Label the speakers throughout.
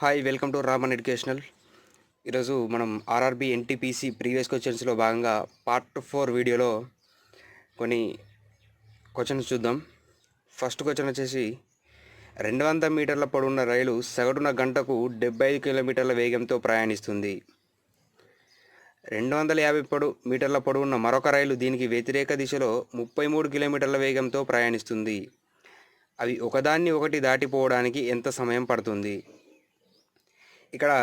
Speaker 1: Hi welcome to Raman educational. ఈరోజు మనం RRB NTPC previous క్వశ్చన్స్లో భాగంగా పార్ట్ 4 వీడియోలో కొన్ని క్వశ్చన్స్ చూద్దాం. ఫస్ట్ క్వశ్చన్ వచ్చేసి 200 మీటర్ల పొడవున్న రైలు సగటున గంటకు 75 కిలోమీటర్ల వేగంతో ప్రయాణిస్తుంది. 250 మీటర్ల పొడవున్న మరొక రైలు దీనికి వ్యతిరేక దిశలో 33 కిలోమీటర్ల వేగంతో ప్రయాణిస్తుంది. అవి ఒకదాన్ని ఒకటి దాటిపోవడానికి ఎంత సమయం పడుతుంది? ఇక్కడ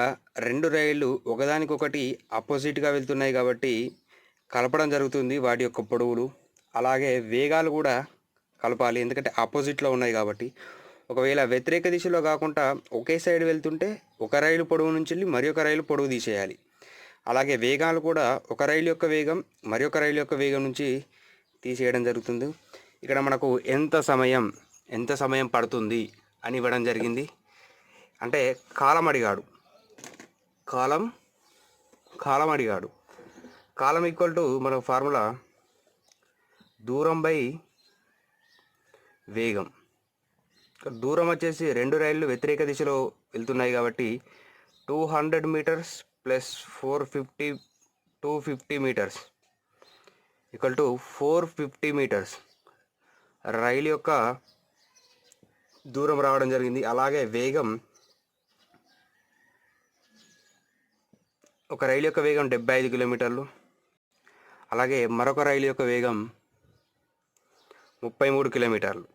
Speaker 1: రెండు రైళ్ళు ఒకదానికొకటి ఆపోజిట్గా వెళ్తున్నాయి కాబట్టి కలపడం జరుగుతుంది వాటి యొక్క పొడవులు. అలాగే వేగాలు కూడా కలపాలి, ఎందుకంటే ఆపోజిట్లో ఉన్నాయి కాబట్టి. ఒకవేళ వ్యతిరేక దిశలో కాకుండా ఒకే సైడ్ వెళ్తుంటే ఒక రైలు పొడవు నుంచి వెళ్ళి మరి ఒక రైలు పొడవు తీసేయాలి. అలాగే వేగాలు కూడా ఒక రైలు యొక్క వేగం మరి ఒక రైలు యొక్క వేగం నుంచి తీసేయడం జరుగుతుంది. ఇక్కడ మనకు ఎంత సమయం పడుతుంది అని ఇవ్వడం జరిగింది. అంటే కాలం అడిగాడు. కాలం ఈక్వల్ టు మన ఫార్ములా దూరం బై వేగం. దూరం వచ్చేసి రెండు రైళ్ళు వ్యతిరేక దిశలో వెళ్తున్నాయి కాబట్టి 200 metres plus 250 metres equal to 450 metres రైలు యొక్క దూరం రావడం జరిగింది. అలాగే వేగం, ఒక రైలు యొక్క వేగం 75 కిలోమీటర్లు, అలాగే మరొక రైలు యొక్క వేగం 33 కిలోమీటర్లు.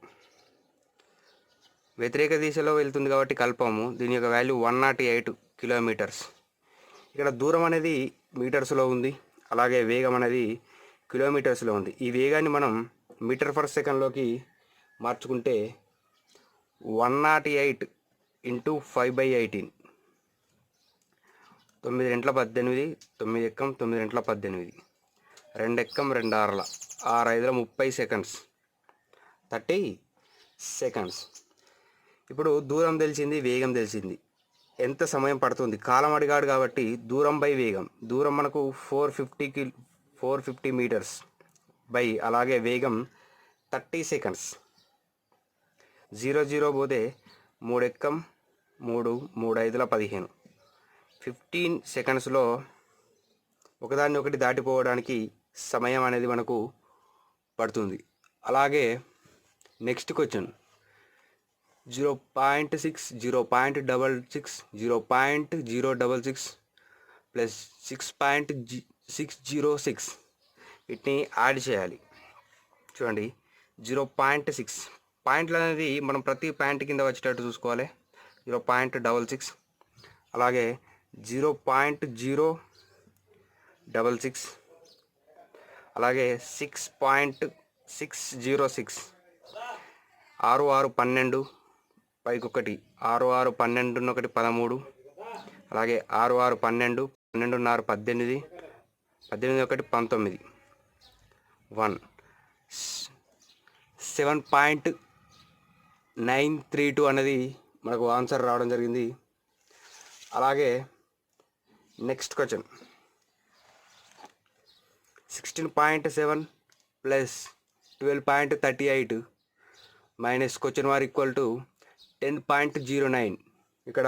Speaker 1: వ్యతిరేక దిశలో వెళ్తుంది కాబట్టి కల్పము. దీని యొక్క వాల్యూ 108 కిలోమీటర్స్. ఇక్కడ దూరం అనేది మీటర్స్లో ఉంది, అలాగే వేగం అనేది కిలోమీటర్స్లో ఉంది. ఈ వేగాన్ని మనం మీటర్ పర్ సెకండ్లోకి మార్చుకుంటే 108 ఇంటూ 5/18, 9 గంటల 18, 9 ఎక్కం 9 గంటల 18, 2 ఎక్కం 2 ఆరుల 6 5 30 సెకండ్స్, 30 సెకండ్స్. ఇప్పుడు దూరం తెలిసింది, వేగం తెలిసింది, ఎంత సమయం పడుతుంది? కాలం అడిగాడు కాబట్టి దూరం బై వేగం. దూరం మనకు 450 మీటర్స్ బై అలాగే వేగం 30 సెకండ్స్. 0 పోతే 3 ఎక్కం 3 3 5 15, 15 సెకండ్స్లో ఒకదాన్ని ఒకటి దాటిపోవడానికి సమయం అనేది మనకు పడుతుంది. అలాగే నెక్స్ట్ క్వశ్చన్ 0.6, 0.66, 0.066 ప్లస్ 6.606 వీటిని యాడ్ చేయాలి. చూడండి, 0.6 పాయింట్లు అనేది మనం ప్రతి పాయింట్ కింద వచ్చేటట్టు చూసుకోవాలి. 0.66, అలాగే 0.066, అలాగే 6.606, 6 6 12 పైకి ఒకటి 6 6 12 1 13, అలాగే 6 6 12 12 6 18, 18 1 19, 1 7.932 అనేది మనకు ఆన్సర్ రావడం జరిగింది. అలాగే next question 16.7 plus 12.38 minus question mark equal to 10.09. ఇక్కడ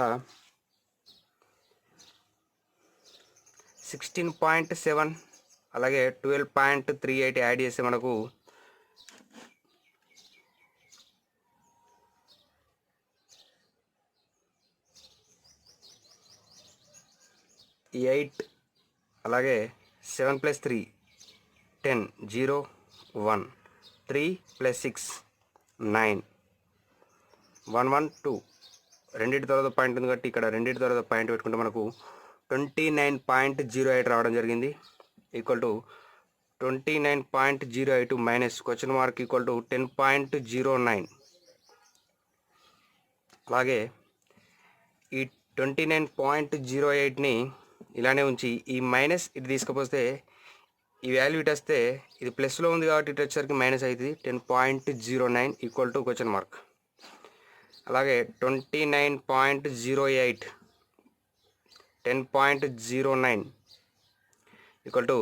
Speaker 1: 16.7 అలాగే 12.38 యాడ్ చేస్తే మనకు 8, అలాగే 7 + 3 10, 0 1, 3 + 6 9, 1 1 2. రెండింటి తర్వాత పాయింట్ ఉంది కాబట్టి ఇక్కడ రెండింటి తర్వాత పాయింట్ పెట్టుకుంటే మనకు 29.08 రావడం జరిగింది. Equal to 29.08 minus question mark equal to 10.09. అలాగే ఈ 29.08ని ఇలానే ఉంచి ఈ మైనస్ ఇటు తీసుకుపోతే ఈ వాల్యూ ఇటు వస్తే ఇది ప్లస్లో ఉంది కాబట్టి ఇటు వచ్చేసరికి మైనస్ అవుతుంది. 10.09 ఈక్వల్ టు క్వశ్చన్ మార్క్. అలాగే 29.08 10.09 ఈక్వల్ టు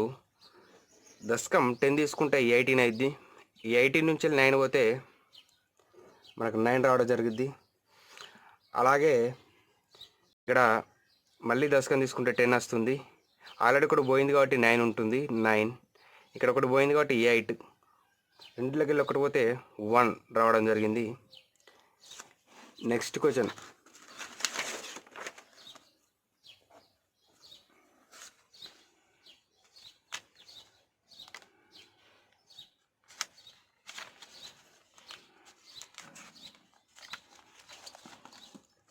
Speaker 1: దశకం 10 తీసుకుంటే 18 అయింది. ఈ 18 నుంచి 9 పోతే మనకు 9 రావడం జరిగింది. అలాగే ఇక్కడ మళ్ళీ దశకం తీసుకుంటే 10 వస్తుంది. ఆల్రెడీ ఒకటి పోయింది కాబట్టి 9 ఉంటుంది, 9. ఇక్కడ ఒకటి పోయింది కాబట్టి 8. రెండులోకి వెళ్ళి ఒకటి పోతే 1 రావడం జరిగింది. Next question.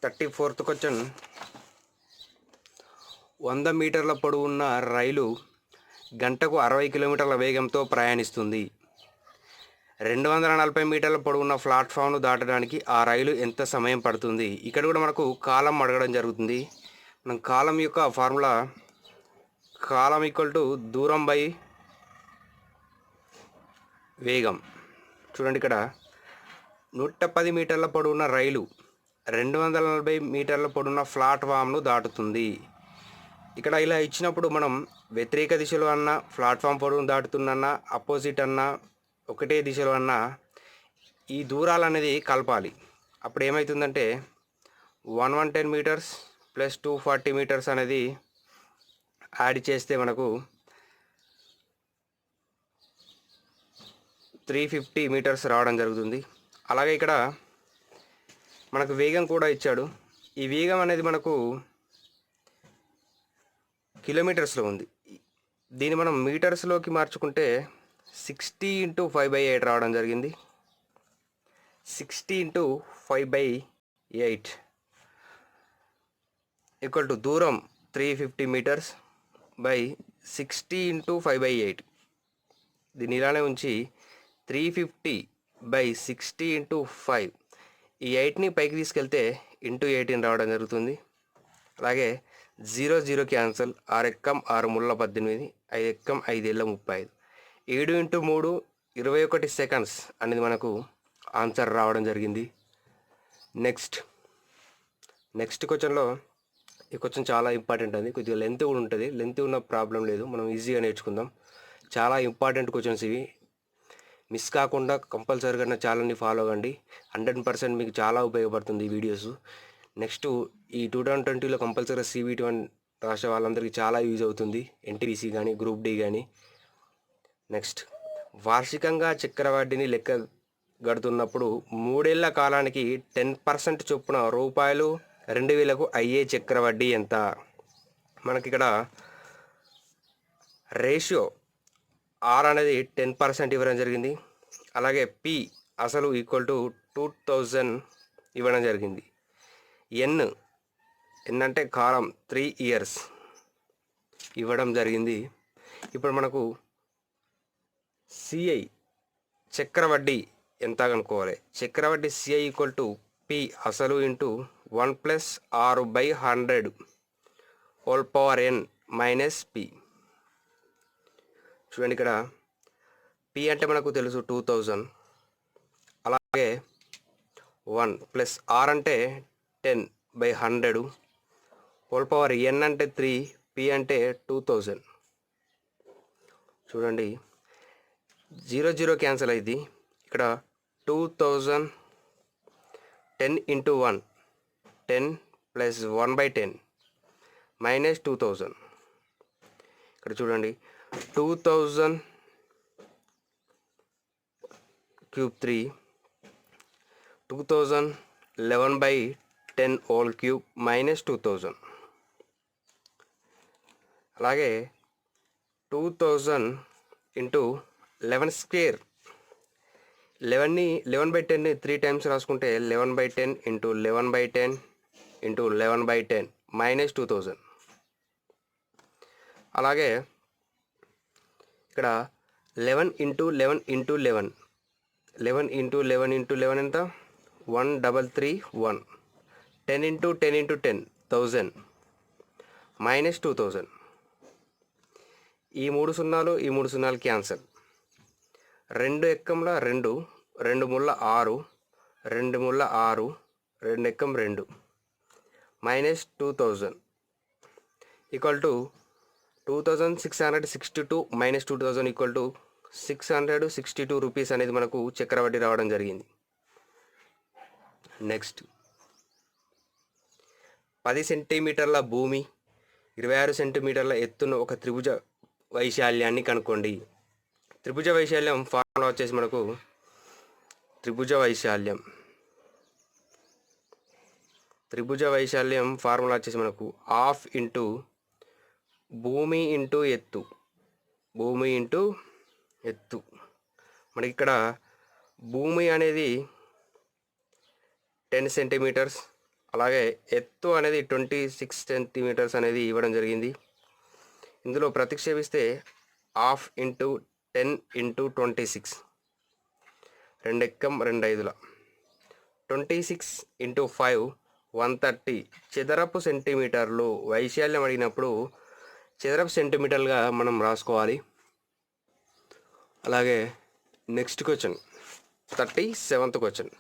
Speaker 1: థర్టీ4th క్వశ్చన్. 100 మీటర్ల పొడవున్న రైలు గంటకు 60 కిలోమీటర్ల వేగంతో ప్రయాణిస్తుంది. 240 మీటర్ల పొడవున్న ప్లాట్ఫామ్ను దాటడానికి ఆ రైలు ఎంత సమయం పడుతుంది? ఇక్కడ కూడా మనకు కాలం అడగడం జరుగుతుంది. మనం కాలం యొక్క ఫార్ములా కాలం ఈక్వల్ టు దూరం బై వేగం. చూడండి, ఇక్కడ 110 మీటర్ల పొడవున్న రైలు 240 మీటర్ల పొడవున్న ప్లాట్ఫామ్ను దాటుతుంది. ఇక్కడ ఇలా ఇచ్చినప్పుడు మనం వ్యతిరేక దిశలో అన్నా, ప్లాట్ఫామ్ పొడవును దాటుతున్నా, అపోజిట్ అన్నా, ఒకటే దిశలో అన్నా ఈ దూరాలు అనేది కలపాలి. అప్పుడు ఏమవుతుందంటే 110 మీటర్స్ ప్లస్ 240 మీటర్స్ అనేది యాడ్ చేస్తే మనకు 350 మీటర్స్ రావడం జరుగుతుంది. అలాగే ఇక్కడ మనకు వేగం కూడా ఇచ్చాడు. ఈ వేగం అనేది మనకు కిలోమీటర్స్లో ఉంది. దీన్ని మనం మీటర్స్లోకి మార్చుకుంటే 60 × 5/8 రావడం జరిగింది. 60 × 5/8 ఈక్వల్ టు దూరం 350 మీటర్స్ బై 60 × 5/8. దీన్ని ఇలానే ఉంచి 350/60 × 5, ఈ 8ని పైకి తీసుకెళ్తే ఇంటూ 18 రావడం జరుగుతుంది. అలాగే 0 0 క్యాన్సల్. 6 ఎక్కం 6 ముళ్ళ 18, 5 ఎక్కం 5 ఏళ్ళ 35. 7 × 3 21 సెకండ్స్ అనేది మనకు ఆన్సర్ రావడం జరిగింది. నెక్స్ట్ క్వశ్చన్లో, ఈ క్వశ్చన్ చాలా ఇంపార్టెంట్ అండి. కొద్దిగా లెంత్ కూడా ఉంటుంది. లెంత్ ఉన్న ప్రాబ్లం లేదు, మనం ఈజీగా నేర్చుకుందాం. చాలా ఇంపార్టెంట్ క్వశ్చన్స్ ఇవి. మిస్ కాకుండా కంపల్సరీగా నా ఛానల్ని ఫాలో అవ్వండి. 100% మీకు చాలా ఉపయోగపడుతుంది ఈ వీడియోస్. నెక్స్ట్ ఈ 2020లో కంపల్సరీగా CBT1 రాసే వాళ్ళందరికీ చాలా యూజ్ అవుతుంది. NTPC కానీ, గ్రూప్ D కానీ. నెక్స్ట్, వార్షికంగా చక్రవడ్డీని లెక్క గడుతున్నప్పుడు 3 ఏళ్ల కాలానికి 10% చొప్పున రూపాయలు 2000కు అయ్యే చక్రవడ్డీ ఎంత? మనకి ఇక్కడ రేషియో R అనేది 10% ఇవ్వడం జరిగింది. అలాగే P అసలు ఈక్వల్ టు 2000 ఇవ్వడం జరిగింది. N అంటే కాలం 3 years ఇవ్వడం జరిగింది. ఇప్పుడు మనకు CI చక్రవడ్డీ ఎంత కనుక్కోవాలి? చక్రవడ్డీ CI ఈక్వల్ టు P అసలు into 1 + R/100 whole power n minus P. చూడండి, ఇక్కడ P అంటే మనకు తెలుసు 2000. అలాగే 1 + R అంటే 10/100 హోల్ పవర్ n అంటే 3, P అంటే 2000. చూడండి, 0 0 క్యాన్సిల్ అయింది. ఇక్కడ 2000 10 × 1 10 + 1/10 మైనస్ 2000. ఇక్కడ చూడండి, 2000 క్యూబ్ 3, 2011/10 హోల్ క్యూబ్ మైనస్ 2000. అలాగే 2000 × 11². 11ని 11/10ని 3 టైమ్స్ రాసుకుంటే 11/10 × 11/10 × 11/10 మైనస్ 2000. అలాగే ఇక్కడ 11 × 11 × 11 11 × 11 × 11 ఎంత? 1331. 10 × 10 × 10 1000 మైనస్ 2000. ఈ 3 సున్నాలు ఈ 3 సున్నాలు క్యాన్సల్. 2 ఎక్కంల 2, 2 ముళ్ళ 6, 2 ముళ్ళ 6, 2 ఎక్కం 2 minus 2000 equal to 2662 minus 2000 equal to 662 rupees అనేది మనకు చక్రవడ్డీ రావడం జరిగింది. నెక్స్ట్, 10 సెంటీమీటర్ల భూమి 26 సెంటీమీటర్ల ఎత్తున్న ఒక త్రిభుజ వైశాల్యాన్ని కనుక్కోండి. త్రిభుజ వైశాల్యం ఫార్ములా వచ్చేసి మనకు త్రిభుజ వైశాల్యం ఫార్ములా వచ్చేసి మనకు హాఫ్ ఇంటూ భూమి ఇంటూ ఎత్తు మనకి ఇక్కడ భూమి అనేది 10 సెంటీమీటర్స్, అలాగే ఎత్తు అనేది 26 సెంటీమీటర్స్ అనేది ఇవ్వడం జరిగింది. ఇందులో ప్రతిక్షేపిస్తే హాఫ్ ఇంటూ 10 ఇంటూ 26 2 ఎక్కం 2 ఐదుల 26 ఇంటూ 5 130 చదరపు సెంటీమీటర్లు వైశాల్యం అడిగినప్పుడు చదరపు సెంటీమీటర్లుగా మనం రాసుకోవాలి. అలాగే నెక్స్ట్ క్వశ్చన్ 37th క్వశ్చన్.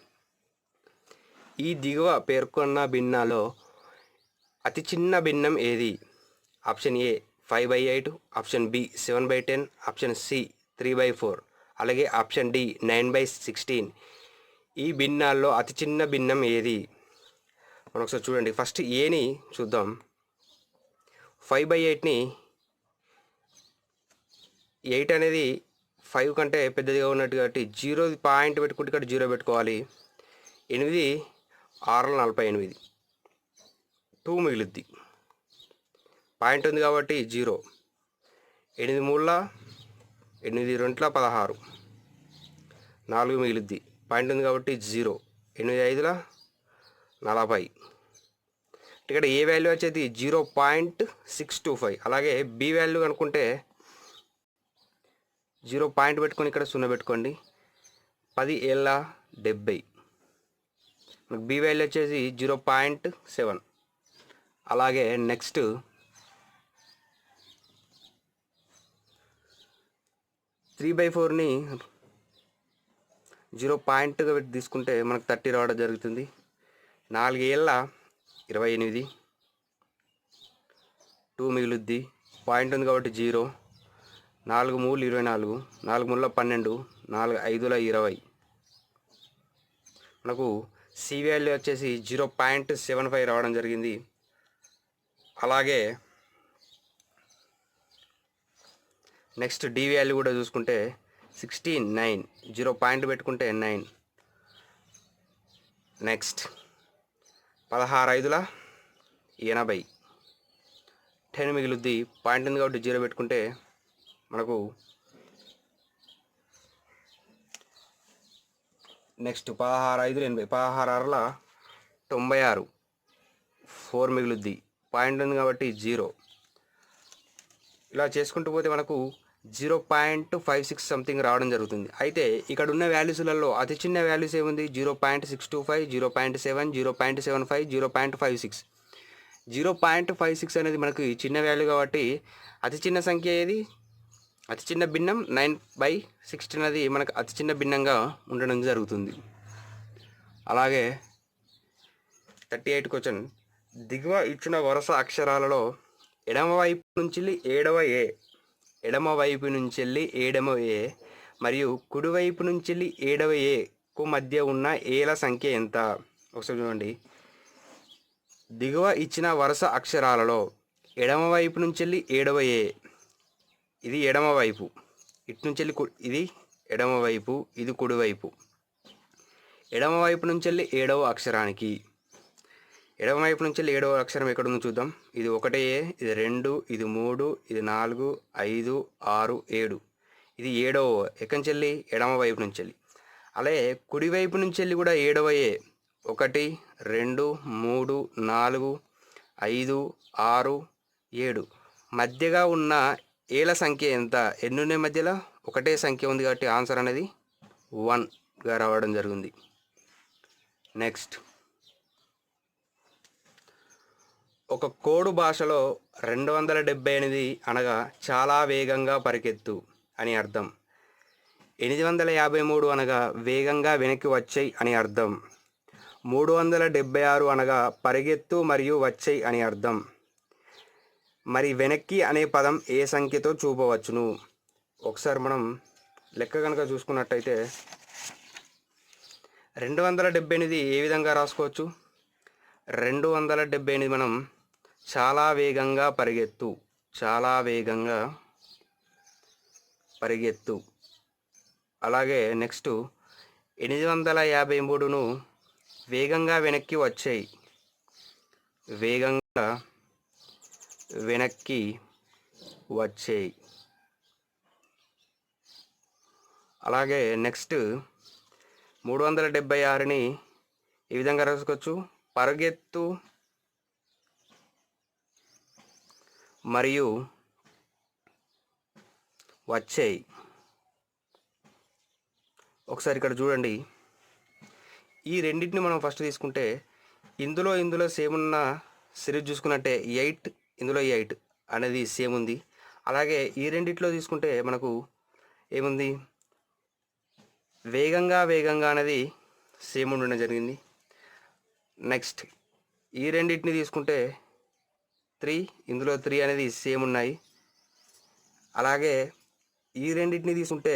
Speaker 1: ఈ దిగువ పేర్కొన్న భిన్నాలో అతి చిన్న భిన్నం ఏది? Option A 5/8, option B 7/10, option C 3/4, అలాగే ఆప్షన్ డి 9/16. ఈ భిన్నాల్లో అతి చిన్న భిన్నం ఏది? మనం ఒకసారి చూడండి. ఫస్ట్ ఏని చూద్దాం. 5/8ని 8 అనేది 5 కంటే పెద్దదిగా ఉన్నట్టు కాబట్టి 0 పాయింట్ పెట్టుకుంటే ఇక్కడ 0 పెట్టుకోవాలి. 8 6 48 2 మిగులుద్ది. పాయింట్ ఉంది కాబట్టి 0. 8 3 8 2 16 4 మిగులుద్ది. పాయింట్ ఉంది కాబట్టి 0. 8 5 40. ఇక్కడ ఏ వాల్యూ వచ్చేది 0.625. అలాగే బి వాల్యూ అనుకుంటే 0 పాయింట్ పెట్టుకొని ఇక్కడ 0 పెట్టుకోండి. 10 ఏళ్ళ 70. మనకు బి వాల్యూ వచ్చేసి 0.7. అలాగే నెక్స్ట్ 3/4ని 0 పాయింట్గా పెట్టి తీసుకుంటే మనకు 30 రావడం జరుగుతుంది. 4 ఏళ్ళ 28 2 మిగులుద్ది. పాయింట్ ఉంది కాబట్టి 0. 4 3 24 4 3 12 4 5 20. మనకు సి వాల్యూ వచ్చేసి 0.75 రావడం జరిగింది. అలాగే నెక్స్ట్ డి వాల్యూ కూడా చూసుకుంటే 16 9 0 పాయింట్ పెట్టుకుంటే 9. నెక్స్ట్ 16 5 80 10 మిగులుద్ది. పాయింట్ ఉంది కాబట్టి 0 పెట్టుకుంటే మనకు నెక్స్ట్ 16 5 80 16 96 4 మిగులుద్ది. పాయింట్ ఉంది కాబట్టి 0. ఇలా చేసుకుంటూ పోతే మనకు 0.56 సంథింగ్ రావడం జరుగుతుంది. అయితే ఇక్కడ ఉన్న వాల్యూస్లలో అతి చిన్న వాల్యూస్ ఏముంది? 0.625 0.7 0.75 0.56. 0.56 అనేది మనకు చిన్న వాల్యూ కాబట్టి అతి చిన్న సంఖ్య ఏది? అతి చిన్న భిన్నం 9/16 అనేది మనకు అతి చిన్న భిన్నంగా ఉండడం జరుగుతుంది. అలాగే 38 క్వశ్చన్. దిగువ ఇచ్చిన వరుస అక్షరాలలో ఎడమవైపు నుంచి ఏడవ ఏ మరియు కుడివైపు నుంచి 7వ ఏకు మధ్య ఉన్న ఏల సంఖ్య ఎంత? ఒకసారి చూడండి. దిగువ ఇచ్చిన వరుస అక్షరాలలో ఎడమవైపు నుంచి 7వ ఏ, ఇది ఎడమవైపు, ఇటు నుంచి ఇది ఎడమవైపు, ఇది కుడివైపు. ఎడమవైపు నుంచి 7వ అక్షరానికి, ఎడమవైపు నుంచి 7వ అక్షరం ఎక్కడ ఉందో చూద్దాం. ఇది 1 ఏ, ఇది 2, ఇది 3, ఇది 4 5 6 7. ఇది 7వ ఎక్కడి నుంచి? ఎడమవైపు నుంచి. అలాగే కుడివైపు నుంచి కూడా 7వ ఏ 1 2 3 4 5 6 7. మధ్యగా ఉన్న ఏల సంఖ్య ఎంత? ఎన్ని ఉన్నాయి మధ్యలో? ఒకటే సంఖ్య ఉంది కాబట్టి ఆన్సర్ అనేది 1గా రావడం జరిగింది. నెక్స్ట్, ఒక కోడ్ భాషలో 278 అనగా చాలా వేగంగా పరిగెత్తు అని అర్థం. 853 అనగా వేగంగా వెనక్కి వచ్చేయి అని అర్థం. 376 అనగా పరిగెత్తు మరియు వచ్చేయి అని అర్థం. మరి వెనక్కి అనే పదం ఏ సంఖ్యతో చూపవచ్చును? ఒకసారి మనం లెక్క కనుక చూసుకున్నట్టయితే 278 ఏ విధంగా రాసుకోవచ్చు? 278 మనం చాలా వేగంగా పరిగెత్తు. అలాగే నెక్స్ట్ 853ను వేగంగా వెనక్కి వచ్చేయి. అలాగే నెక్స్ట్ 376ని ఈ విధంగా రాసుకోవచ్చు. పరుగెత్తు మరియు వచ్చేయి. ఒకసారి ఇక్కడ చూడండి. ఈ రెండింటిని మనం ఫస్ట్ తీసుకుంటే ఇందులో సేమ్ ఉన్న సిరీస్ చూసుకున్నట్టే 8, ఇందులో 8 అనేది సేమ్ ఉంది. అలాగే ఈ రెండిట్లో తీసుకుంటే మనకు ఏముంది, వేగంగా అనేది సేమ్ ఉండడం జరిగింది. నెక్స్ట్ ఈ రెండింటిని తీసుకుంటే 3, ఇందులో 3 అనేది సేమ్ ఉన్నాయి. అలాగే ఈ రెండింటిని తీసుకుంటే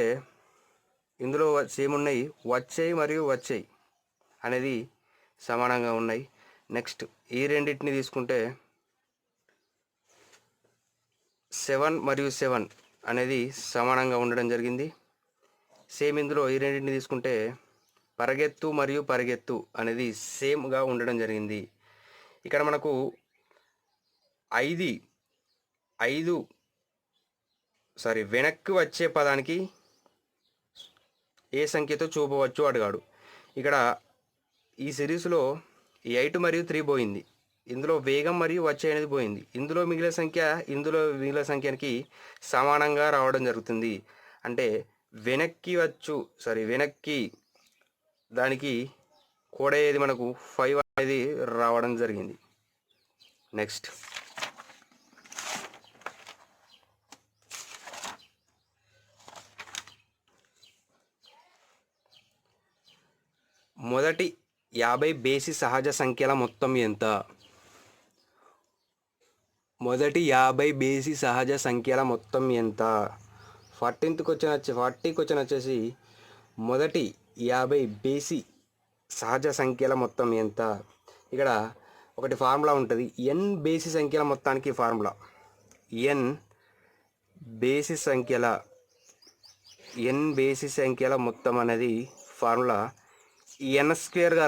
Speaker 1: ఇందులో సేమ్ ఉన్నాయి, వచ్చేయి మరియు వచ్చేయి అనేది సమానంగా ఉన్నాయి. నెక్స్ట్ ఈ రెండింటిని తీసుకుంటే 7 మరియు 7 అనేది సమానంగా ఉండడం జరిగింది. సేమ్ ఇందులో ఈ రెండింటిని తీసుకుంటే పరిగెత్తు మరియు పరిగెత్తు అనేది సేమ్గా ఉండడం జరిగింది. ఇక్కడ మనకు 5 వెనక్కి వచ్చే పదానికి ఏ సంఖ్యతో చూపవచ్చు అడిగాడు. ఇక్కడ ఈ సిరీస్లో 8 మరియు 3 పోయింది. ఇందులో వేగం మరియు వచ్చే అనేది పోయింది. ఇందులో మిగిలిన సంఖ్యకి సమానంగా రావడం జరుగుతుంది. అంటే వెనక్కి దానికి కోడ్ అయ్యేది మనకు 5 అనేది రావడం జరిగింది. నెక్స్ట్ మొదటి 50 బేసి సహజ సంఖ్యల మొత్తం ఎంత? మొదటి 50 బేసి సహజ సంఖ్యల మొత్తం ఎంత? 40th క్వశ్చన్ వచ్చేసి మొదటి 50 బేసి సహజ సంఖ్యల మొత్తం ఎంత? ఇక్కడ ఒకటి ఫార్ములా ఉంటుంది. n బేసి సంఖ్యల మొత్తానికి ఫార్ములా n బేసి సంఖ్యల మొత్తం అనేది ఫార్ములా n²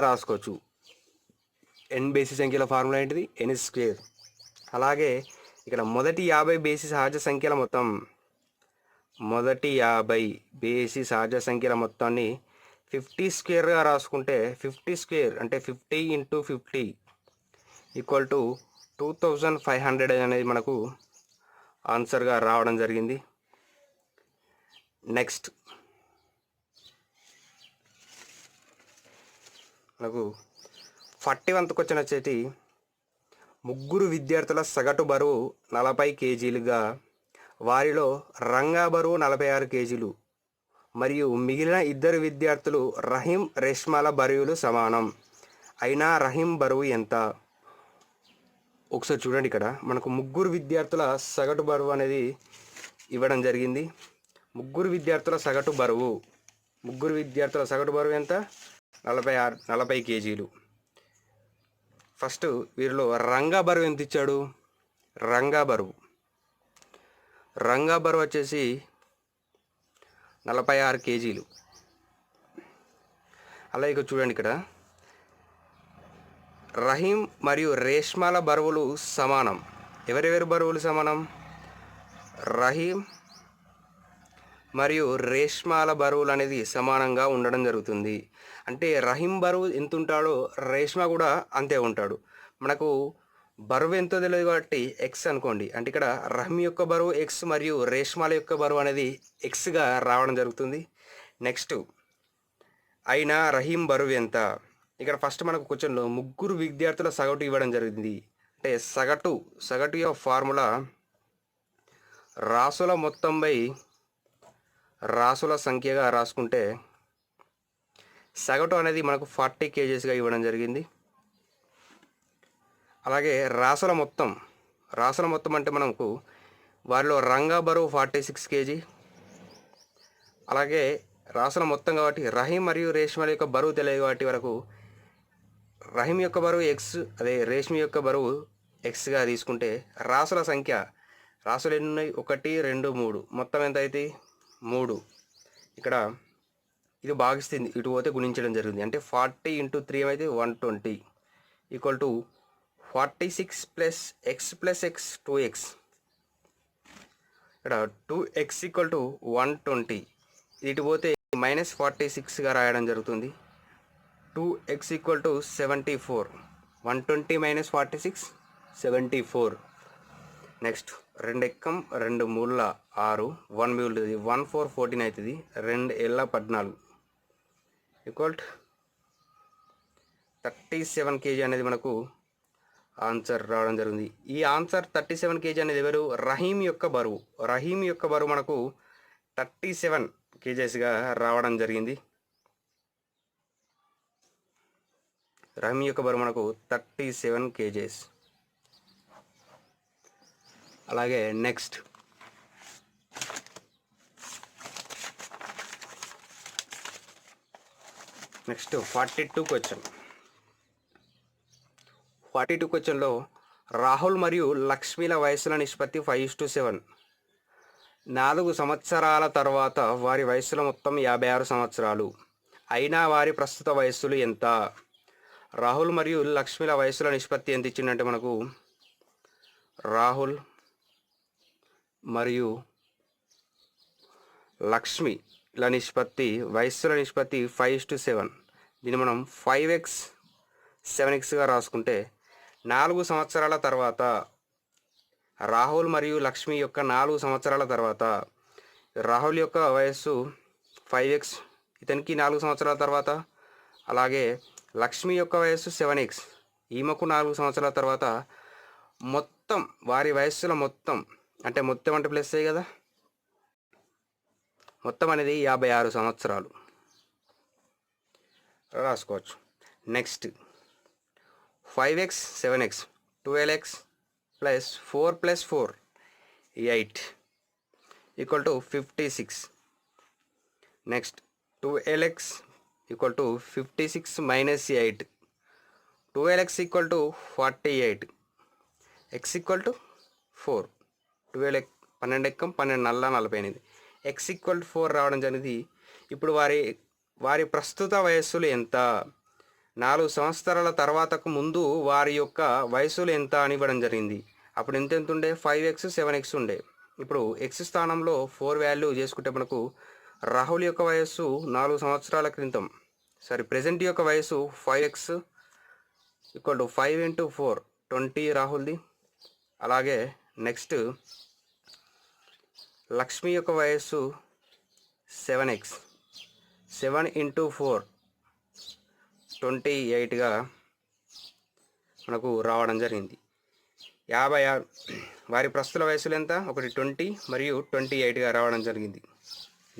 Speaker 1: రాసుకోవచ్చు. n బేసి సంఖ్యల ఫార్ములా ఏంటిది? n². అలాగే ఇక్కడ మొదటి 50 బేసి సహజ సంఖ్యల మొత్తం, మొదటి 50 బేసి సహజ సంఖ్యల మొత్తాన్ని 50² రాసుకుంటే 50² అంటే 50 × 50 = 2500 అనేది మనకు ఆన్సర్గా రావడం జరిగింది. నెక్స్ట్ మనకు 41th క్వశ్చన్ వచ్చేసి ముగ్గురు విద్యార్థుల సగటు బరువు 40 kgలుగా, వారిలో రంగా బరువు 46 kgలు మరియు మిగిలిన ఇద్దరు విద్యార్థులు రహీం, రేష్మాల బరువులు సమానం. అయినా రహీం బరువు ఎంత? ఒకసారి చూడండి. ఇక్కడ మనకు ముగ్గురు విద్యార్థుల సగటు బరువు అనేది ఇవ్వడం జరిగింది. ముగ్గురు విద్యార్థుల సగటు బరువు ఎంత? 40 kgలు. ఫస్ట్ వీరిలో రంగా బరువు ఎంత ఇచ్చాడు? రంగా బరువు వచ్చేసి 46 kgలు. అలాగే చూడండి, ఇక్కడ రహీం మరియు రేష్మాల బరువులు సమానం. ఎవరెవరి బరువులు సమానం? రహీం మరియు రేష్మాల బరువులు అనేది సమానంగా ఉండడం జరుగుతుంది. అంటే రహీం బరువు ఎంత ఉంటాడో రేష్మా కూడా అంతే ఉంటాడు. మనకు బరువు ఎంతో తెలియదు కాబట్టి ఎక్స్ అనుకోండి. అంటే ఇక్కడ రహీం యొక్క బరువు ఎక్స్ మరియు రేష్మాల యొక్క బరువు అనేది ఎక్స్గా రావడం జరుగుతుంది. నెక్స్ట్ అయినా రహీం బరువు ఎంత? ఇక్కడ ఫస్ట్ మనకు క్వశ్చన్లో ముగ్గురు విద్యార్థుల సగటు ఇవ్వడం జరిగింది. అంటే సగటు యొక్క ఫార్ములా రాసుల మొత్తం బై రాసుల సంఖ్యగా రాసుకుంటే సగటు అనేది మనకు 40 kgsగా ఇవ్వడం జరిగింది. అలాగే రాసుల మొత్తం అంటే మనకు వారిలో రంగా బరువు 46 kg. అలాగే రాసుల మొత్తం కాబట్టి రహీం మరియు రేష్మల యొక్క బరువు తెలియదు కాబట్టి వరకు రహీం యొక్క బరువు ఎక్స్, అదే రేష్మి యొక్క బరువు ఎక్స్గా తీసుకుంటే రాసుల సంఖ్య, రాసులు ఎన్ని ఉన్నాయి? 1 2 3, మొత్తం ఎంత అవుతాయి? 3. ఇక్కడ ఇది భాగిస్తుంది, ఇటు పోతే గుణించడం జరిగింది. అంటే 40 × 3 ఏమైతే 120 ఈక్వల్ టు 46 + x 2x. ఇక్కడ 2x ఈక్వల్ టు 120, ఇటు పోతే -46గా రాయడం జరుగుతుంది. 2x equal to 74. 120 - 46 74. నెక్స్ట్ 2 ఎక్కం 2 మూల 6, 1 మిగులుతుంది, 1 4 14 అవుతుంది, 2 ఏళ్ళ 14 ఈక్వల్ 37 kg అనేది మనకు ఆన్సర్ రావడం జరిగింది. ఈ ఆన్సర్ 37 kg అనేది ఎవరు? రహీం యొక్క బరువు. రహీం యొక్క బరువు మనకు 37 kgsగా రావడం జరిగింది. రహీం యొక్క బరువు మనకు 37 kgs. అలాగే నెక్స్ట్ 42 క్వశ్చన్. 42 క్వశ్చన్లో రాహుల్ మరియు లక్ష్మిల వయసుల నిష్పత్తి 5:7. 4 సంవత్సరాల తర్వాత వారి వయసుల మొత్తం 56 సంవత్సరాలు. అయినా వారి ప్రస్తుత వయస్సులు ఎంత? రాహుల్ మరియు లక్ష్మిల వయసుల నిష్పత్తి ఎంత ఇచ్చిందంటే మనకు రాహుల్ మరియు లక్ష్మిల నిష్పత్తి, వయస్సుల నిష్పత్తి 5:7. దీన్ని మనం 5x 7xగా రాసుకుంటే 4 సంవత్సరాల తర్వాత రాహుల్ మరియు లక్ష్మి యొక్క 4 సంవత్సరాల తర్వాత రాహుల్ యొక్క వయస్సు 5x, ఇతనికి 4 సంవత్సరాల తర్వాత. అలాగే లక్ష్మి యొక్క వయస్సు 7x, ఈమెకు 4 సంవత్సరాల తర్వాత. మొత్తం వారి వయస్సుల మొత్తం అంటే ప్లస్ అయ్యి కదా, మొత్తం అనేది 56 సంవత్సరాలు రాసుకోవచ్చు. Next 5x 7x 12x + 4 + 4 8 equal to 56. Next 12x equal to 56 - 8. 12x equal to 48, x equal to 4. 12 12 ఎక్కం 12 నల్ల 48, x ఈక్వల్ టు 4 రావడం జరిగింది. ఇప్పుడు వారి ప్రస్తుత వయస్సులు ఎంత? 4 సంవత్సరాల తర్వాతకు ముందు వారి యొక్క వయసులు ఎంత అని ఇవ్వడం జరిగింది. అప్పుడు ఎంత ఉండే? 5x 7x ఉండే. ఇప్పుడు x స్థానంలో 4 వాల్యూ చేసుకుంటే మనకు రాహుల్ యొక్క వయస్సు 4 సంవత్సరాల క్రితం, ప్రెజెంట్ యొక్క వయసు 5x ఈక్వల్ టు 5 × 4 20 రాహుల్ది. అలాగే నెక్స్ట్ లక్ష్మి యొక్క వయస్సు 7x, 7 × 4 28గా మనకు రావడం జరిగింది. 56. వారి ప్రస్తుత వయసులు ఎంత? ఒకటి 20 మరియు 28గా రావడం జరిగింది.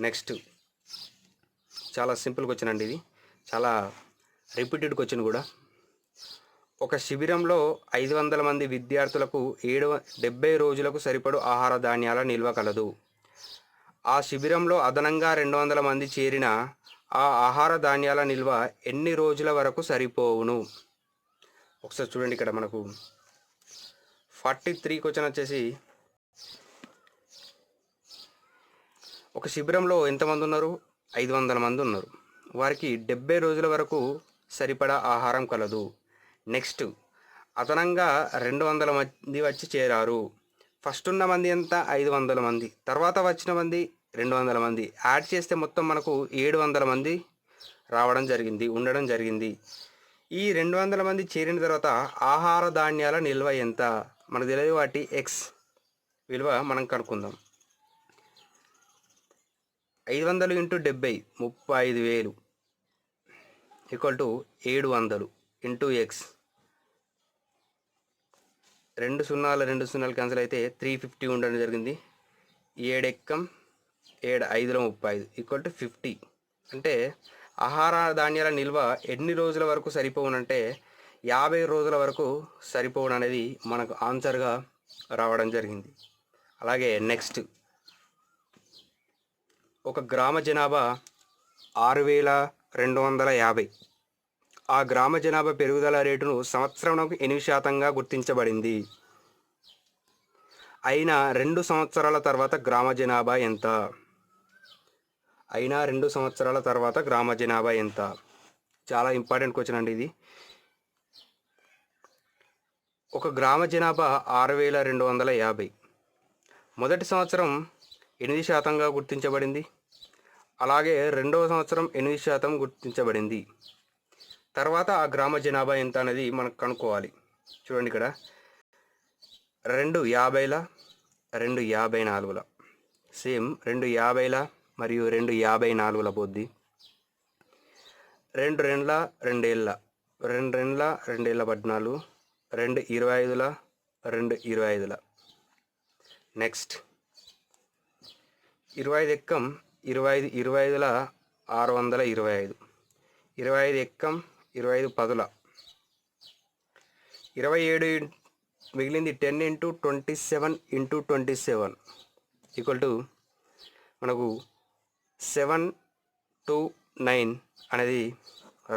Speaker 1: నెక్స్ట్ చాలా సింపుల్ క్వశ్చన్ అండి, ఇది చాలా రిపీటెడ్ క్వశ్చన్ కూడా. ఒక శిబిరంలో 500 మంది విద్యార్థులకు 70 రోజులకు సరిపడు ఆహార ధాన్యాల నిల్వ కలదు. ఆ శిబిరంలో అదనంగా 200 మంది చేరిన ఆ ఆహార ధాన్యాల నిల్వ ఎన్ని రోజుల వరకు సరిపోవును? ఒకసారి చూడండి, ఇక్కడ మనకు 43 క్వశ్చన్ వచ్చేసి, ఒక శిబిరంలో ఎంతమంది ఉన్నారు? 500 మంది ఉన్నారు. వారికి 70 రోజుల వరకు సరిపడా ఆహారం కలదు. నెక్స్ట్ అదనంగా 200 మంది వచ్చి చేరారు. ఫస్ట్ ఉన్న మంది ఎంత? 500 మంది. తర్వాత వచ్చిన మంది 200 మంది. యాడ్ చేస్తే మొత్తం మనకు 700 మంది ఉండడం జరిగింది. ఈ 200 మంది చేరిన తర్వాత ఆహార ధాన్యాల నిల్వ ఎంత? మనకు తెలియదు, వాటి ఎక్స్ విలువ మనం కనుక్కుందాం. 500 × 70 35,000 ఈక్వల్ టు 700 × x. 2 0 క్యాన్సిల్ అయితే 350 ఉండడం జరిగింది. 7 ఎక్కం 7 5లో 35 ఈక్వల్ టు 50. అంటే ఆహార ధాన్యాల నిల్వ ఎన్ని రోజుల వరకు సరిపోవునంటే 50 రోజుల వరకు సరిపోవడం అనేది మనకు ఆన్సర్గా రావడం జరిగింది. అలాగే నెక్స్ట్, ఒక గ్రామ జనాభా 6,250. ఆ గ్రామ జనాభా పెరుగుదల రేటును సంవత్సరంకు 8% గుర్తించబడింది. అయినా 2 సంవత్సరాల తర్వాత గ్రామ జనాభా ఎంత? అయినా 2 సంవత్సరాల తర్వాత గ్రామ జనాభా ఎంత? చాలా ఇంపార్టెంట్ క్వశ్చన్ అండి ఇది. ఒక గ్రామ జనాభా 6250. మొదటి సంవత్సరం 8% గుర్తించబడింది. అలాగే రెండవ సంవత్సరం 8% గుర్తించబడింది. తర్వాత ఆ గ్రామ జనాభా ఎంత అనేది మనకు కనుక్కోవాలి. చూడండి ఇక్కడ 2 50ల 2 54ల సేమ్ 2 50ల మరియు 2 54ల పోద్ది. 2 రెండ్ల 2 ఏళ్ళ 2 రెండ్ల 2 ఏళ్ళ 14, 2 25ల 2 25ల. నెక్స్ట్ 25 ఎక్కం 25 25ల 625, 25 ఎక్కం 25 పదుల 27 మిగిలింది 10 × 27 × 27 ఈక్వల్ టు మనకు 729 అనేది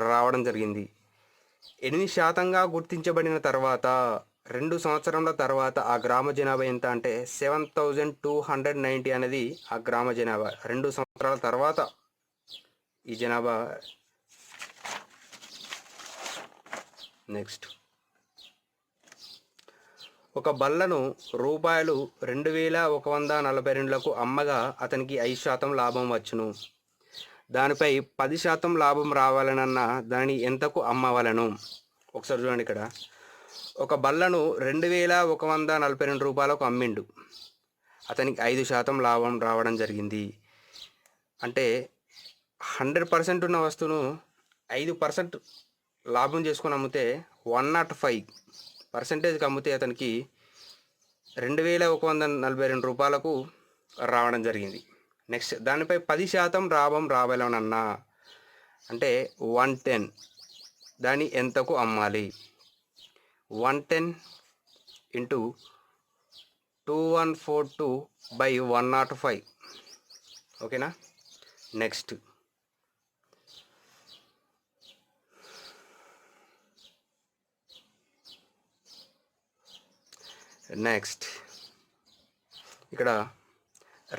Speaker 1: రావడం జరిగింది. 8% గుర్తించబడిన తర్వాత 2 సంవత్సరాల తర్వాత ఆ గ్రామ జనాభా ఎంత అంటే 7290 అనేది ఆ గ్రామ జనాభా. 2 సంవత్సరాల తర్వాత ఈ జనాభా. నెక్స్ట్ ఒక బల్లను రూపాయలు 2142లకు అమ్మగా అతనికి 5% లాభం వచ్చును. దానిపై 10% లాభం రావాలనన్నా దాని ఎంతకు అమ్మవలను? ఒకసారి చూడండి ఇక్కడ. ఒక బల్లను 2142 రూపాయలకు అమ్మిండు. అతనికి 5% లాభం రావడం జరిగింది. అంటే 100% ఉన్న వస్తువును 5% లాభం చేసుకొని అమ్మితే 105%కి అమ్మితే అతనికి 2142 రూపాయలకు రావడం జరిగింది. నెక్స్ట్ దానిపై 10% లాభం రావాలనన్నా అంటే 110, దాన్ని ఎంతకు అమ్మాలి? 110 × 2142/105. ఓకేనా. నెక్స్ట్ ఇక్కడ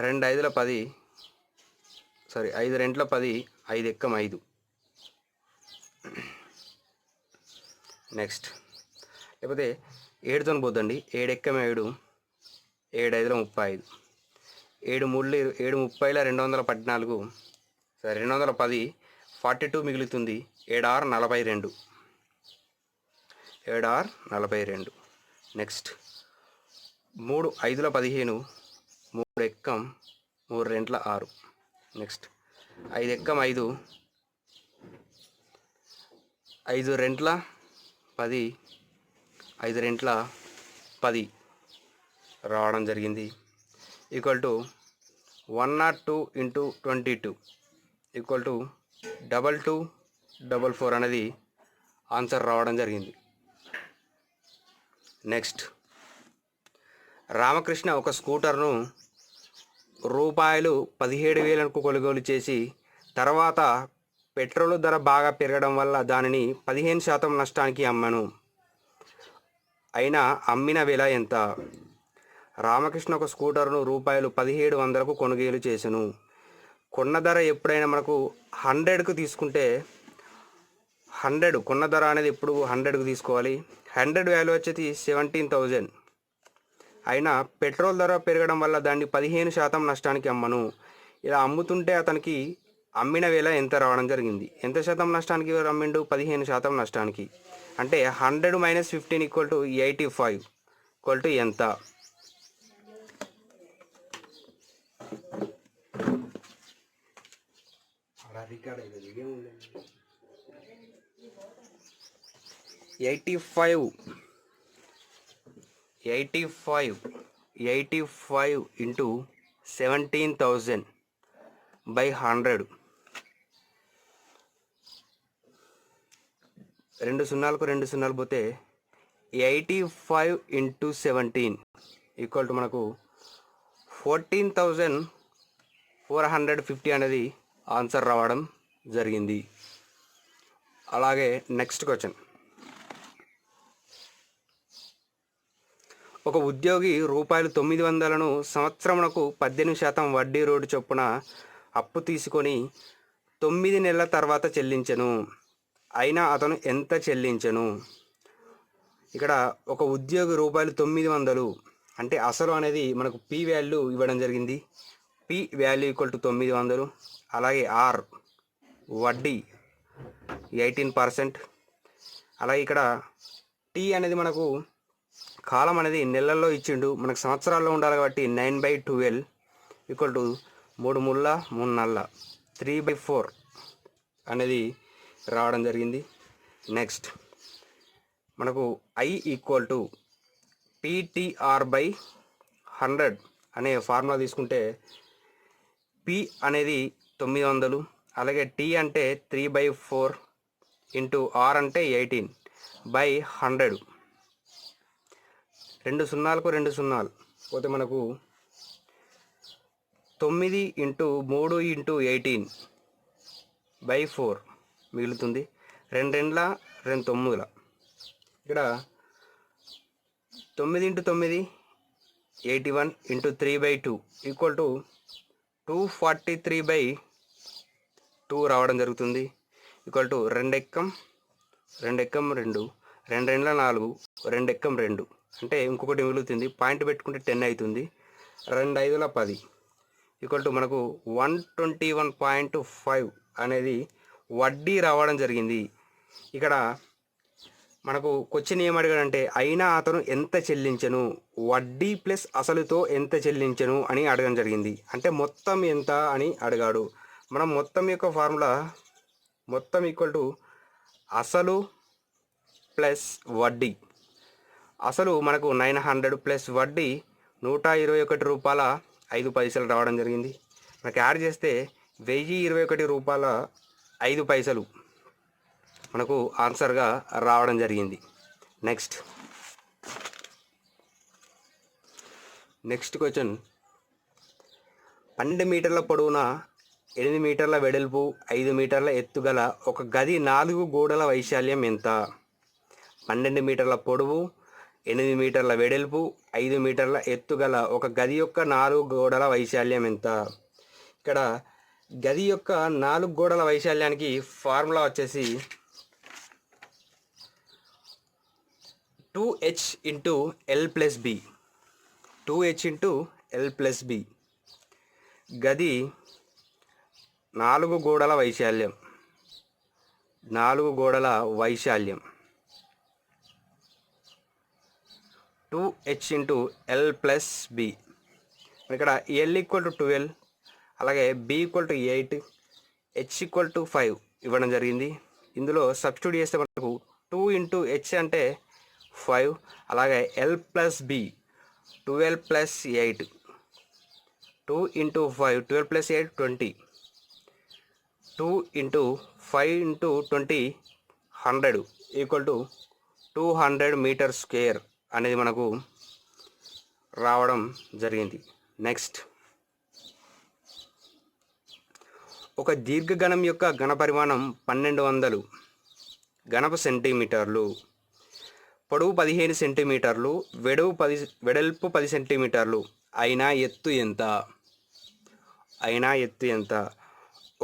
Speaker 1: 2 5ల 10, 5 రెంట్ల 10, 5 ఎక్కం 5. నెక్స్ట్ లేకపోతే 7తో పోద్దండి. 7 ఎక్కం 7, 7 5ల 35, 7 30ల 214, 210, 42 మిగులుతుంది. 7 6 42, 7 6 42. నెక్స్ట్ 3 5ల 15, 3 ఎక్కం 3 రెంట్ల 6. నెక్స్ట్ 5 ఎక్కం 5, 5 రెంట్ల 10, 5 రెంట్ల 10 రావడం జరిగింది. ఈక్వల్ టు 102 × 22 ఈక్వల్ టు 2244 అనేది ఆన్సర్ రావడం జరిగింది. నెక్స్ట్ రామకృష్ణ ఒక స్కూటర్ను రూపాయలు 17,000కు కొనుగోలు చేసి తర్వాత పెట్రోల్ ధర బాగా పెరగడం వల్ల దానిని 15% నష్టానికి అమ్మను. అయినా అమ్మిన వెల ఎంత? రామకృష్ణ ఒక స్కూటర్ను రూపాయలు 1700కు కొనుగోలు చేసెను. కొన్న ధర ఎప్పుడైనా మనకు 100కు తీసుకుంటే 100 కొన్న ధర అనేది ఎప్పుడు 100కు తీసుకోవాలి. 100 వాల్యూ వచ్చేది 17,000. అయినా పెట్రోల్ ధర పెరగడం వల్ల దాన్ని 15% నష్టానికి అమ్మను. ఇలా అమ్ముతుంటే అతనికి అమ్మిన వేళ ఎంత రావడం జరిగింది? ఎంత శాతం నష్టానికి అమ్మిండు? 15% నష్టానికి. అంటే 100 - 15 ఈక్వల్ టు 85 ఈక్వల్ టు ఎంత? రికార్డ్ 85 × 17,000/100. 2 సున్నాలకు 2 సున్నాలు పోతే 85 × 17 ఈక్వల్ టు మనకు 14,450 అనేది ఆన్సర్ రావడం జరిగింది. అలాగే నెక్స్ట్ క్వశ్చన్, ఒక ఉద్యోగి రూపాయలు 900ను సంవత్సరమునకు 18% వడ్డీ రేటు చొప్పున అప్పు తీసుకొని 9 నెలల తర్వాత చెల్లించెను. అయినా అతను ఎంత చెల్లించెను? ఇక్కడ ఒక ఉద్యోగి రూపాయలు 900 అంటే అసలు అనేది మనకు పి వాల్యూ ఇవ్వడం జరిగింది. P value equal to 900. అలాగే ఆర్ వడ్డీ 18%. అలాగే ఇక్కడ టీ అనేది మనకు కాలం అనేది నెలల్లో ఇచ్చిండు, మనకు సంవత్సరాల్లో ఉండాలి కాబట్టి 9/12 ఈక్వల్ టు 3 ముళ్ళ 3 నల్ల 3/4 అనేది రావడం జరిగింది. నెక్స్ట్ మనకు ఐ ఈక్వల్ టు PTR/100 అనే ఫార్ములా తీసుకుంటే పి అనేది 900, అలాగే టీ అంటే 3/4 ఇంటూ ఆర్ అంటే 18/100. 2 సున్నాలకు 2 సున్నాలు పోతే మనకు 9 ఇంటూ 3 ఇంటూ 18/4 మిగులుతుంది. 2 రెండ్ల 2 తొమ్మిదిల. ఇక్కడ 9 ఇంటూ 9 81 ఇంటూ 3/2 ఈక్వల్ టు 243/2 రావడం జరుగుతుంది. ఈక్వల్ టు 2 ఎక్కం 2 ఎక్కం 2 2 రెండ్ల 4 2 ఎక్కం 2 అంటే ఇంకొకటి మిగులుతుంది. పాయింట్ పెట్టుకుంటే 10 అవుతుంది. 2 5ల 10 ఈక్వల్ టు మనకు 121.5 అనేది వడ్డీ రావడం జరిగింది. ఇక్కడ మనకు క్వశ్చన్ ఏం అడిగాడంటే అయినా అతను ఎంత చెల్లించను, వడ్డీ ప్లస్ అసలుతో ఎంత చెల్లించను అని అడగడం జరిగింది. అంటే మొత్తం ఎంత అని అడిగాడు. మనం మొత్తం యొక్క ఫార్ములా మొత్తం ఈక్వల్ టు అసలు ప్లస్ వడ్డీ. అసలు మనకు 900 ప్లస్ వడ్డీ 121 రూపాయల 5 పైసలు రావడం జరిగింది. మనకు యాడ్ చేస్తే 1021 రూపాయల 5 పైసలు మనకు ఆన్సర్గా రావడం జరిగింది. నెక్స్ట్ క్వశ్చన్, 12 మీటర్ల పొడవున 8 మీటర్ల వెడల్పు 5 మీటర్ల ఎత్తుగల ఒక గది 4 గోడల వైశాల్యం ఎంత? 12 మీటర్ల పొడవు 8 మీటర్ల వెడల్పు 5 మీటర్ల ఎత్తుగల ఒక గది యొక్క 4 గోడల వైశాల్యం ఎంత? ఇక్కడ గది యొక్క 4 గోడల వైశాల్యానికి ఫార్ములా వచ్చేసి 2h into L plus B. 2h into L plus B. గది 4 గోడల వైశాల్యం 4 గోడల వైశాల్యం 2h into L plus B. ఇక్కడ L ఈక్వల్ టు 12, అలాగే B equal to 8, H equal to 5 ఇవ్వడం జరిగింది. ఇందులో సబ్స్టిట్యూట్ చేస్తే మనకు 2 ఇంటూ H అంటే 5, అలాగే L plus B 12 plus 8, 2 into 5 12 plus 8 20, 2 into 5 into 20 100 equal to 200 metre square అనేది మనకు రావడం జరిగింది. నెక్స్ట్, ఒక దీర్ఘగణం యొక్క ఘనపరిమాణం 1200 ఘనపు సెంటీమీటర్లు, పొడవు 15 సెంటీమీటర్లు, వెడల్పు 10 సెంటీమీటర్లు. అయినా ఎత్తు ఎంత?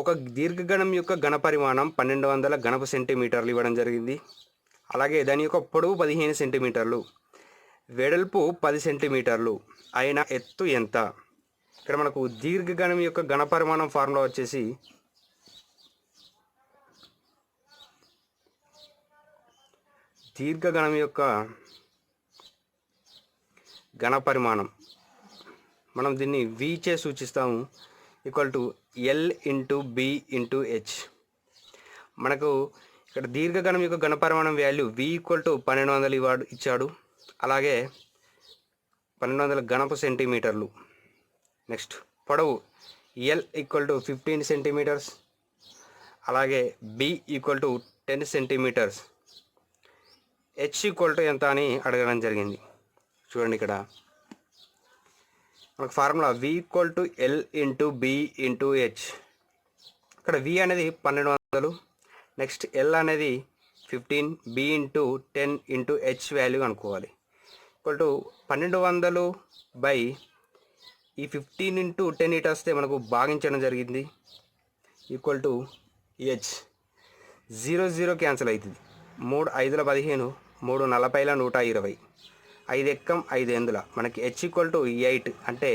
Speaker 1: ఒక దీర్ఘగణం యొక్క ఘనపరిమాణం 1200 ఘనపు సెంటీమీటర్లు ఇవ్వడం జరిగింది. అలాగే దాని యొక్క పొడవు 15 సెంటీమీటర్లు, వెడల్పు 10 సెంటీమీటర్లు. అయినా ఎత్తు ఎంత? ఇక్కడ మనకు దీర్ఘగణం యొక్క ఘనపరిమాణం ఫార్ములా వచ్చేసి దీర్ఘగణం యొక్క ఘనపరిమాణం మనం దీన్ని V చే సూచిస్తాము. Equal to L into B into H. మనకు ఇక్కడ దీర్ఘగణం యొక్క ఘనపరిమాణం వాల్యూ V ఈక్వల్ టు 1200 ఇచ్చాడు. అలాగే 1200 ఘనపు సెంటీమీటర్లు. నెక్స్ట్, పొడవు L ఈక్వల్ టు 15 సెంటీమీటర్స్, అలాగే B equal to 10 centimetres. H equal to ఎంత అని అడగడం జరిగింది. చూడండి, ఇక్కడ మనకు formula V equal to L into B into H. ఇక్కడ V అనేది 1200, నెక్స్ట్ ఎల్ అనేది 15, B into 10 into H value అనుకోవాలి. ఈక్వల్ టు 1200 బై ఈ 15 ఇంటూ 10 ఇటు వస్తే మనకు భాగించడం జరిగింది ఈక్వల్ టు హెచ్. 0 0 క్యాన్సిల్ అవుతుంది. 3 5ల 15, 3 40ల 120, 5 ఎక్కం 5 ఎందుల మనకి హెచ్ ఈక్వల్ టు 8 అంటే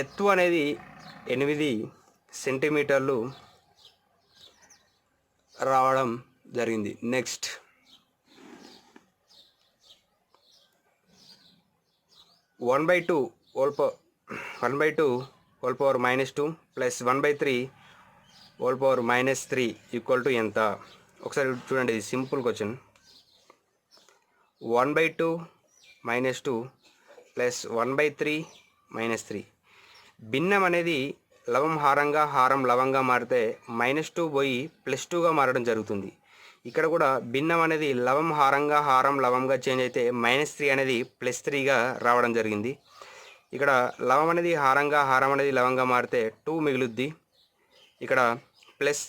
Speaker 1: ఎత్తు అనేది 8 సెంటీమీటర్లు రావడం జరిగింది. Next 1/2 whole power -2 plus 1/3 whole power -3 equal to ఎంత? ఒకసారి చూడండి, ఇది సింపుల్ క్వశ్చన్. 1/2 -2 ప్లస్ 1/3 -3. భిన్నం అనేది లవం హారంగా, హారం లవంగా మారితే -2 పోయి +2గా మారడం జరుగుతుంది. ఇక్కడ కూడా భిన్నం అనేది లవం హారంగా, హారం లవంగా చేంజ్ అయితే -3 అనేది +3గా రావడం జరిగింది. ఇక్కడ లవం అనేది హారంగా, హారం అనేది లవంగా మారితే 2 మిగులుద్ది. ఇక్కడ ప్లస్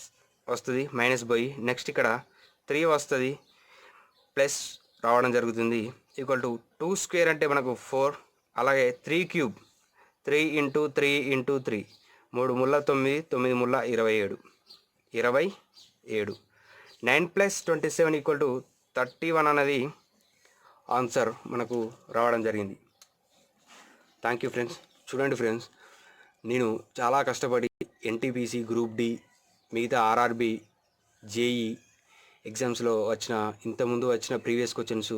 Speaker 1: వస్తుంది, మైనస్ పోయి. నెక్స్ట్ ఇక్కడ 3 వస్తుంది, ప్లస్ రావడం జరుగుతుంది. ఈక్వల్ టు 2 స్క్వేర్ అంటే మనకు 4. అలాగే 3 క్యూబ్ 3 ఇంటూ 3 ఇంటూ 3, 3 ముళ్ళ 9, 9 ముళ్ళ 27, 27. 9 + 27 ఈక్వల్ టు 31 అనేది ఆన్సర్ మనకు రావడం జరిగింది. Thank you friends. చూడండి ఫ్రెండ్స్, నేను చాలా కష్టపడి ఎన్టీపీసీ, గ్రూప్ డి, మిగతా ఆర్ఆర్బి, జేఈ ఎగ్జామ్స్లో ఇంతకుముందు వచ్చిన ప్రీవియస్ క్వశ్చన్స్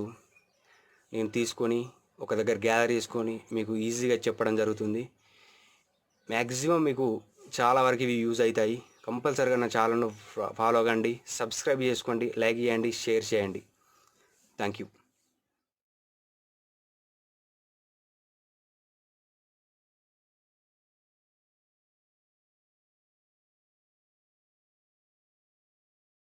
Speaker 1: నేను తీసుకొని ఒక దగ్గర గ్యాదర్ చేసుకొని మీకు ఈజీగా చెప్పడం జరుగుతుంది. మ్యాక్సిమం మీకు చాలా వరకు ఇవి యూజ్ అవుతాయి. కంపల్సరీగా నా ఛానల్ను ఫాలో అవ్వండి, సబ్స్క్రైబ్ చేసుకోండి, లైక్ చేయండి, షేర్ చేయండి. Thank you.